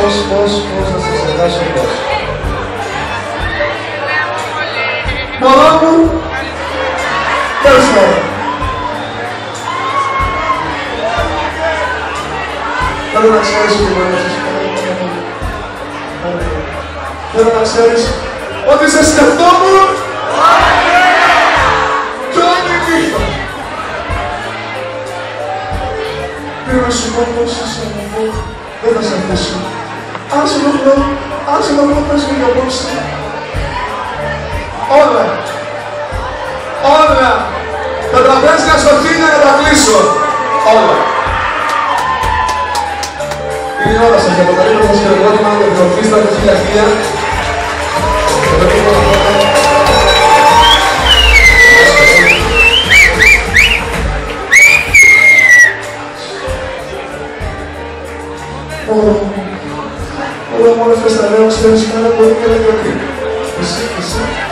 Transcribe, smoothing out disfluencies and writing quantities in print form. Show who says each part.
Speaker 1: πώς να σας εργάσω πώς. Μωρό μου, πες μου. Θέλω να ξέρεις ότι μπορεί να σας κάνω. Θέλω να ξέρεις ότι σε σκεφτόμουν κι όλη νύχτα. Πήρε να σου πω πως είσαι να πω, δεν θα σε αφήσω. Άσε να βρω πες μου για απόψε. Όλα, τα τραπέζια στο χίλια να τα κλείσω. Όλα. Είναι η ώρα σας για το καλύτερο σας χειροκρότημα για την ορχήστρα του 1000. Όλα μόνο θες τα λέω, ξέρεις καλά πολύ καλά γιατί. Εσύ.